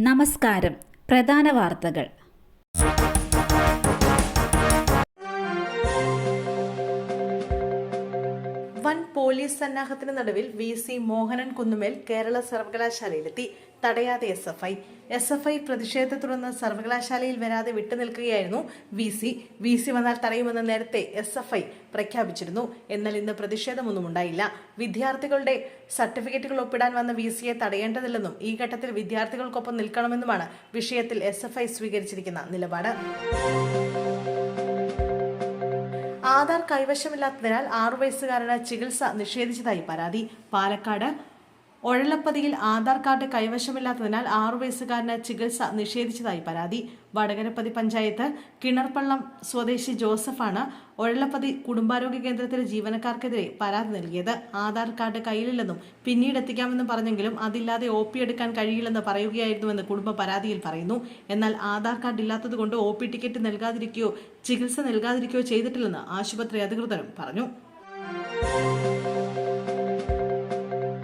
നമസ്കാരം. പ്രധാന വാർത്തകൾ. വൻ പോലീസ് സന്നാഹത്തിന് നടുവിൽ വി.സി. മോഹനൻ കുന്നുമേൽ കേരള സർവകലാശാലയിലെത്തി. തടയാതെ എസ്.എഫ്.ഐ. പ്രതിഷേധത്തെ തുടർന്ന് സർവകലാശാലയിൽ വരാതെ വിട്ടുനിൽക്കുകയായിരുന്നു വി.സി. വന്നാൽ തടയുമെന്ന് നേരത്തെ എസ്.എഫ്.ഐ. പ്രഖ്യാപിച്ചിരുന്നു. എന്നാൽ ഇന്ന് പ്രതിഷേധമൊന്നും ഉണ്ടായില്ല. വിദ്യാർത്ഥികളുടെ സർട്ടിഫിക്കറ്റുകൾ ഒപ്പിടാൻ വന്ന വി.സിയെ തടയേണ്ടതില്ലെന്നും ഈ ഘട്ടത്തിൽ വിദ്യാർത്ഥികൾക്കൊപ്പം നിൽക്കണമെന്നുമാണ് വിഷയത്തിൽ എസ്.എഫ്.ഐ. സ്വീകരിച്ചിരിക്കുന്ന നിലപാട്. ആധാർ കൈവശമില്ലാത്തതിനാൽ 6 വയസ്സുകാരന് ചികിത്സ നിഷേധിച്ചതായി പരാതി. പാലക്കാട് ഒഴലപ്പതിയിൽ ആധാർ കാർഡ് കൈവശമില്ലാത്തതിനാൽ 6 വയസ്സുകാരന് ചികിത്സ നിഷേധിച്ചതായി പരാതി. വടകരപ്പതി പഞ്ചായത്ത് കിണർപ്പള്ളം സ്വദേശി ജോസഫാണ് ഒഴലപ്പതി കുടുംബാരോഗ്യ കേന്ദ്രത്തിലെ ജീവനക്കാർക്കെതിരെ പരാതി നൽകിയത്. ആധാർ കാർഡ് കയ്യിലില്ലെന്നും പിന്നീട് എത്തിക്കാമെന്നും പറഞ്ഞെങ്കിലും അതില്ലാതെ OP എടുക്കാൻ കഴിയില്ലെന്ന് പറയുകയായിരുന്നുവെന്ന് കുടുംബ പരാതിയിൽ പറയുന്നു. എന്നാൽ ആധാർ കാർഡ് ഇല്ലാത്തതുകൊണ്ട് OP ടിക്കറ്റ് നൽകാതിരിക്കുകയോ ചികിത്സ നൽകാതിരിക്കുകയോ ചെയ്തിട്ടില്ലെന്ന് ആശുപത്രി അധികൃതരും പറഞ്ഞു.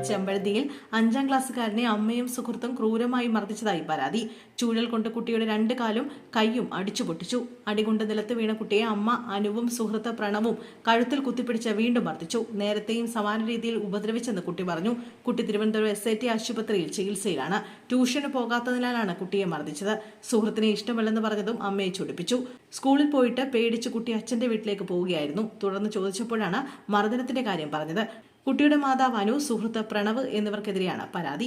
ചെമ്പഴന്തിയിൽ 5ാം ക്ലാസ്സുകാരനെ അമ്മയും സുഹൃത്തും ക്രൂരമായി മർദ്ദിച്ചതായി പരാതി. ചൂഴൽ കൊണ്ട് കുട്ടിയുടെ 2 കാലും കൈയും അടിച്ചു പൊട്ടിച്ചു. അടികൊണ്ട് നിലത്ത് വീണ കുട്ടിയെ അമ്മ അനുവും സുഹൃത്ത് പ്രണവും കഴുത്തിൽ കുത്തിപ്പിടിച്ച് വീണ്ടും മർദ്ദിച്ചു. നേരത്തെയും സമാന രീതിയിൽ ഉപദ്രവിച്ചെന്ന് കുട്ടി പറഞ്ഞു. കുട്ടി തിരുവനന്തപുരം SIT ആശുപത്രിയിൽ ചികിത്സയിലാണ്. ട്യൂഷന് പോകാത്തതിനാലാണ് കുട്ടിയെ മർദ്ദിച്ചത്. സുഹൃത്തിനെ ഇഷ്ടമല്ലെന്ന് പറഞ്ഞതും അമ്മയെ ചൊടിപ്പിച്ചു. സ്കൂളിൽ പോയിട്ട് പേടിച്ച് കുട്ടി അച്ഛന്റെ വീട്ടിലേക്ക് പോവുകയായിരുന്നു. തുടർന്ന് ചോദിച്ചപ്പോഴാണ് മർദ്ദനത്തിന്റെ കാര്യം പറഞ്ഞത്. കുട്ടിയുടെ മാതാവ് അനു, സുഹൃത്ത് പ്രണവ് എന്നിവർക്കെതിരെയാണ് പരാതി.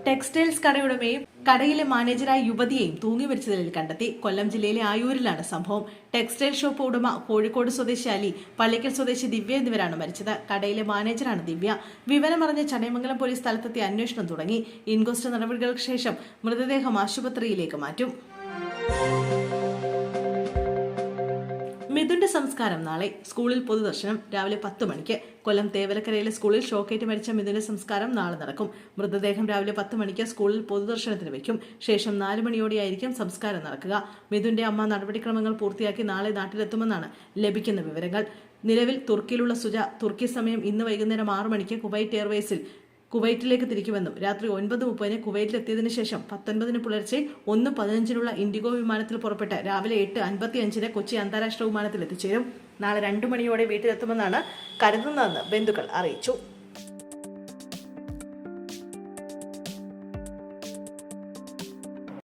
ടെക്സ്റ്റൈൽസ് കടയുടമയും കടയിലെ മാനേജരായ യുവതിയെയും തൂങ്ങി മരിച്ചതിൽ കണ്ടെത്തി. കൊല്ലം ജില്ലയിലെ ആയൂരിലാണ് സംഭവം. ടെക്സ്റ്റൈൽ ഷോപ്പ് ഉടമ കോഴിക്കോട് സ്വദേശി അലി, പള്ളിക്കൽ സ്വദേശി ദിവ്യ എന്നിവരാണ് മരിച്ചത്. കടയിലെ മാനേജറാണ് ദിവ്യ. വിവരമറിഞ്ഞ് ചടയമംഗലം പോലീസ് സ്ഥലത്തെത്തി അന്വേഷണം തുടങ്ങി. ഇൻക്വസ്റ്റ് നടപടികൾക്ക് ശേഷം മൃതദേഹം ആശുപത്രിയിലേക്ക് മാറ്റും. മിഥുന്റെ സംസ്കാരം നാളെ. സ്കൂളിൽ പൊതുദർശനം രാവിലെ 10 മണിക്ക്. കൊല്ലം തേവലക്കരയിലെ സ്കൂളിൽ ഷോക്കേറ്റ് മരിച്ച മിഥുന്റെ സംസ്കാരം നാളെ നടക്കും. മൃതദേഹം രാവിലെ 10 മണിക്ക് സ്കൂളിൽ പൊതുദർശനത്തിന് വയ്ക്കും. ശേഷം 4 മണിയോടെയായിരിക്കും സംസ്കാരം നടക്കുക. മിഥുന്റെ അമ്മ നടപടിക്രമങ്ങൾ പൂർത്തിയാക്കി നാളെ നാട്ടിലെത്തുമെന്നാണ് ലഭിക്കുന്ന വിവരങ്ങൾ. നിലവിൽ തുർക്കിയിലുള്ള സുജ തുർക്കി സമയം ഇന്ന് വൈകുന്നേരം 6 മണിക്ക് കുവൈറ്റ് എയർവേസിൽ കുവൈറ്റിലേക്ക് തിരിക്കുമെന്നും രാത്രി 9:30 കുവൈറ്റിലെത്തിയതിനു ശേഷം 19 പുലർച്ചെ 1:15 ഇൻഡിഗോ വിമാനത്തിൽ പുറപ്പെട്ട് രാവിലെ 8:55 കൊച്ചി അന്താരാഷ്ട്ര വിമാനത്തിൽ എത്തിച്ചേരും. നാളെ 2 മണിയോടെ വീട്ടിലെത്തുമെന്നാണ് കരുതുന്നതെന്ന് ബന്ധുക്കൾ അറിയിച്ചു.